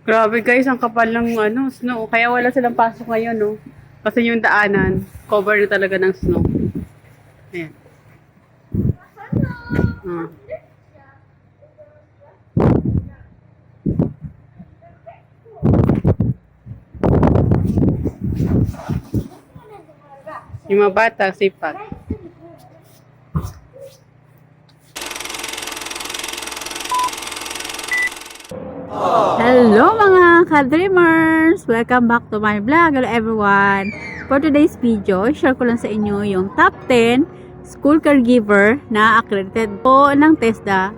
Grabe guys, ang kapal ng snow. Kaya wala silang pasok ngayon, no? Kasi yung daanan, cover na talaga ng snow. Ayan. Ah. Yung mga bata, sipag. Hello mga ka-dreamers! Welcome back to my vlog. Hello everyone! For today's video, share ko lang sa inyo yung top 10 school caregiver na accredited po ng TESDA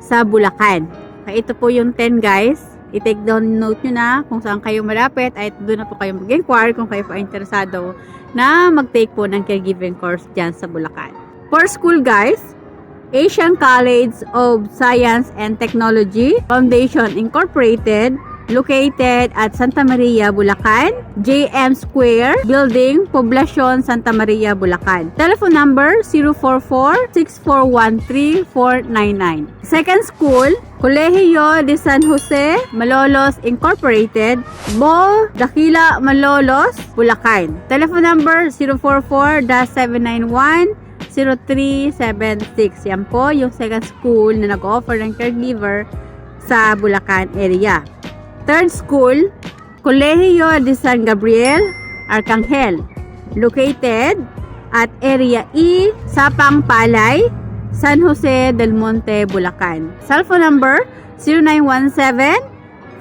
sa Bulacan. Kaya ito po yung 10 guys. I-take down note nyo na kung saan kayo malapit ay doon na po kayo mag-inquire kung kayo po ay interesado na mag-take po ng caregiving course dyan sa Bulacan. For school guys, Asian College of Science and Technology Foundation Incorporated, located at Santa Maria, Bulacan, JM Square Building, Poblacion, Santa Maria, Bulacan. Telephone number 044-6413-499. Second school, Colegio de San Jose, Malolos Incorporated, Bo Dakila, Malolos, Bulacan. Telephone number 044-791 0376. Yan po yung second school na nag-offer ng caregiver sa Bulacan area. Third school, Colegio de San Gabriel, Arcangel, located at Area E, Sapang Palay, San Jose del Monte, Bulacan. Cellphone number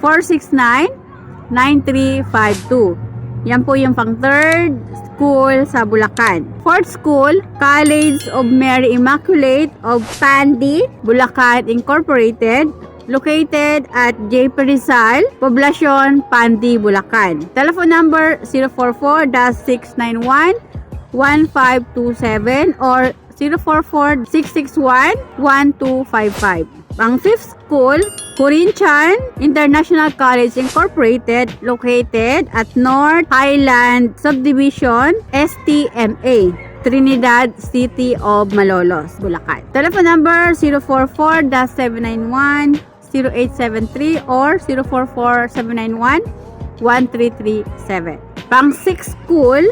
0917-469-9352. Yan po yung pang third school sa Bulacan. Fourth school, College of Mary Immaculate of Pandi, Bulacan Incorporated, located at J. Rizal, Poblacion, Pandi, Bulacan. Telephone number 044-691-1527 or 044-661-1255. Ang fifth school, Corinthian International College Incorporated, located at North Highland Subdivision, STMA, Trinidad City of Malolos, Bulacan. Telephone number 044-791-0873 or 044-791-1337. Pang sixth school,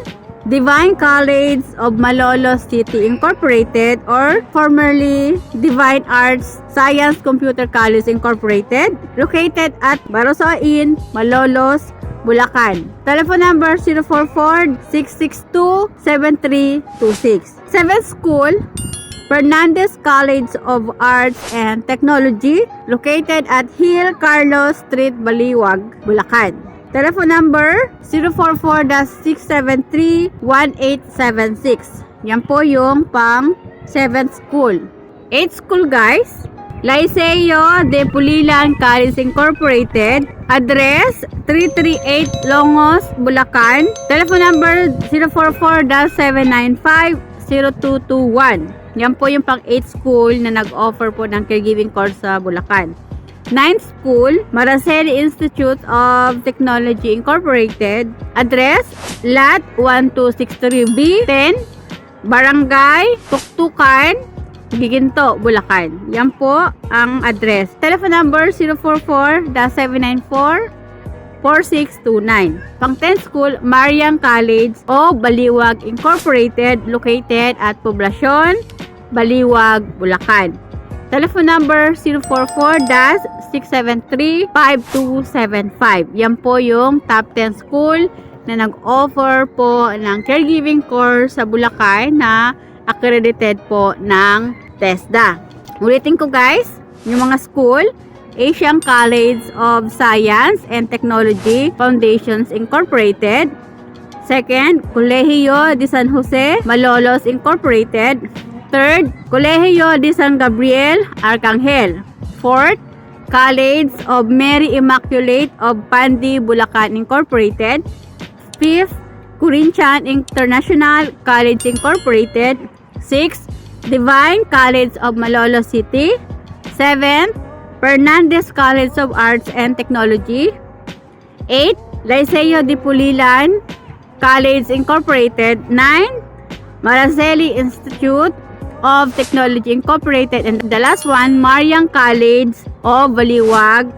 Divine College of Malolos City Incorporated or formerly Divine Arts Science Computer College Incorporated, located at Barosoin, Malolos, Bulacan. Telephone number 044-662-7326. Seventh school, Fernandez College of Arts and Technology, located at Hill Carlos Street, Baliwag, Bulacan. Telephone number 044-673-1876. Yan po yung pang 7th school. 8th school guys, Liceo de Pulilan College Incorporated, address 338 Longos, Bulacan. Telephone number 044-795-0221. Yan po yung pang 8th school na nag-offer po ng caregiving course sa Bulacan. 9th school, Maraceli Institute of Technology Incorporated, address Lot 1263B 10, Barangay Tuktukan, Giginto, Bulacan. Yan po ang address. Telephone number 044-794-4629. Pang 10th school, Mariang College o Baliwag Incorporated, located at Poblacion, Baliwag, Bulacan. Telephone number 044-673-5275. Yan po yung top 10 school na nag-offer po ng caregiving course sa Bulacan na accredited po ng TESDA. Ulitin ko guys, yung mga school, Asian College of Science and Technology Foundations Incorporated. Second, Colegio de San Jose, Malolos Incorporated. Third, Colegio de San Gabriel, Arcangel. Fourth, College of Mary Immaculate of Pandi, Bulacan Incorporated. Fifth, Corinthian International College Incorporated. Sixth, Divine College of Malolos City. Seventh, Fernandez College of Arts and Technology. Eighth, Liceo de Pulilan College Incorporated. 9, Maraceli Institute of Technology Incorporated, and the last one, Mariang College of Baliwag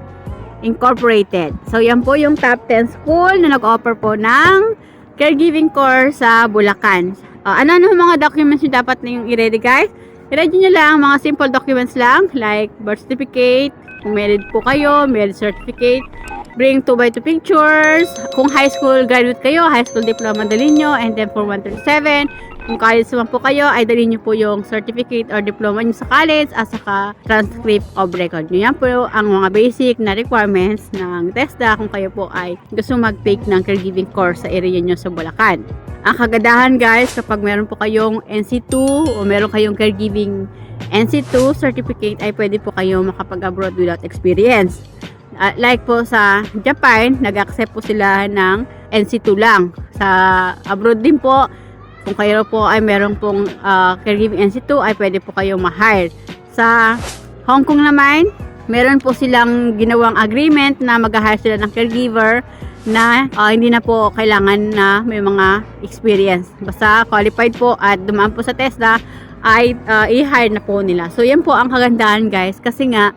Incorporated. So, yan po yung top 10 school na nag-offer po ng caregiving course sa Bulacan. Ano mga documents yung dapat na yung i-ready, guys? I-ready nyo lang mga simple documents lang like birth certificate, kung married po kayo, marriage certificate, bring 2x2 pictures, kung high school graduate kayo, high school diploma dalhin nyo, and then for 137, kung college naman po kayo, ay dalhin nyo po yung certificate or diploma nyo sa college at saka transcript of record nyo. Yan po ang mga basic na requirements ng TESDA kung kayo po ay gusto mag-take ng caregiving course sa area nyo sa Bulacan. Ang kagandahan, guys, kapag meron po kayong NC2 o meron kayong caregiving NC2 certificate, ay pwede po kayo makapag-abroad without experience. Like po sa Japan, nag-accept po sila ng NC2 lang. Sa abroad din po, kung kayo po ay meron pong caregiving NC2, ay pwede po kayo ma-hire. Sa Hong Kong naman, meron po silang ginawang agreement na mag-hire sila ng caregiver na hindi na po kailangan na may mga experience. Basta qualified po at dumaan po sa TESDA, ay i-hire na po nila. So, yan po ang kagandahan, guys, kasi nga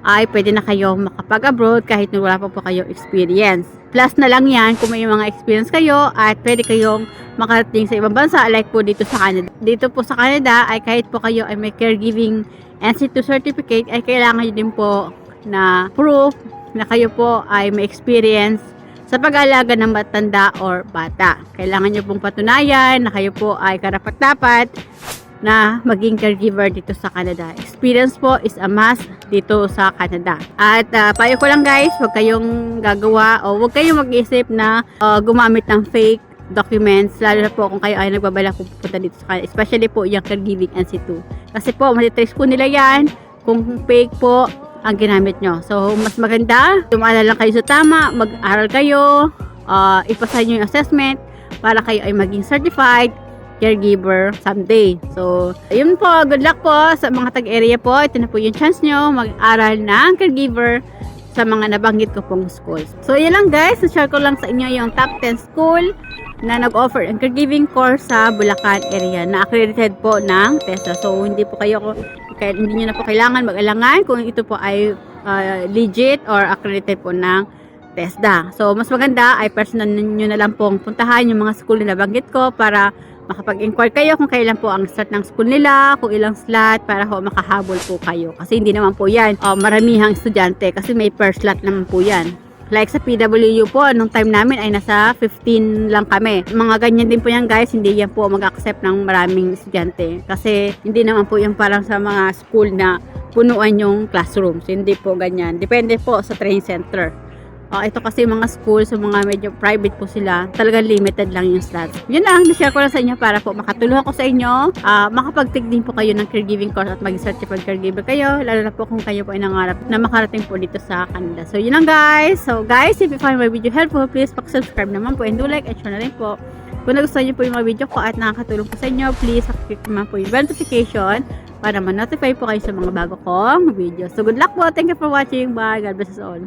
ay pwede na kayo makapag-abroad kahit wala pa po kayo experience. Plus na lang yan kung may mga experience kayo at pwede kayong makarating sa ibang bansa like po dito sa Canada. Dito po sa Canada ay kahit po kayo ay may caregiving NC2 certificate ay kailangan nyo din po na proof na kayo po ay may experience sa pag-aalaga ng matanda or bata. Kailangan nyo pong patunayan na kayo po ay karapat-dapat na maging caregiver dito sa Canada. Experience po is a must dito sa Canada. At payo ko lang, guys, huwag kayong gagawa o huwag kayong mag-isip na gumamit ng fake documents, lalo na po kung kayo ay nagbabalak kung pupunta dito sa Canada, especially po yung caregiving NC2. Kasi po, matitrace po nila yan kung fake po ang ginamit nyo. So, mas maganda, dumala lang kayo sa tama, mag-aral kayo, ipasa nyo yung assessment para kayo ay maging certified caregiver someday. So, yun po. Good luck po sa mga tag-area po. Ito na po yung chance nyo mag-aral ng caregiver sa mga nabanggit ko pong schools. So, yun lang, guys. Na-share ko lang sa inyo yung top 10 school na nag-offer ang caregiving course sa Bulacan area na accredited po ng TESDA. So, hindi nyo na po kailangan mag-alangan kung ito po ay legit or accredited po ng TESDA. So, mas maganda ay personal nyo na lang pong puntahan yung mga school na nabanggit ko para makapag-inquire kayo kung kailan po ang start ng school nila, kung ilang slot, para ho makahabol po kayo. Kasi hindi naman po yan maramihang estudyante kasi may per slot naman po yan. Like sa PWU po, nung time namin ay nasa 15 lang kami. Mga ganyan din po yan, guys, hindi yan po mag-accept ng maraming estudyante. Kasi hindi naman po yung parang sa mga school na punuan yung classrooms. Hindi po ganyan. Depende po sa training center. Ito kasi mga school, so mga medyo private po sila, talagang limited lang yung slots. Yun lang, na-share ko lang sa inyo para po makatulong ako sa inyo. Makapag-take din po kayo ng caregiving course at maging certified caregiver kayo, lalo na po kung kayo po ay nangarap na makarating po dito sa Canada. So yun lang, guys. So guys, if you find my video helpful, please subscribe naman po and do like and share na rin po. Kung nagustuhan niyo po yung mga video ko at nakakatulong po sa inyo, please click naman po yung bell notification para ma-notify po kayo sa mga bago kong video. So good luck po. Thank you for watching. Bye. God bless us all.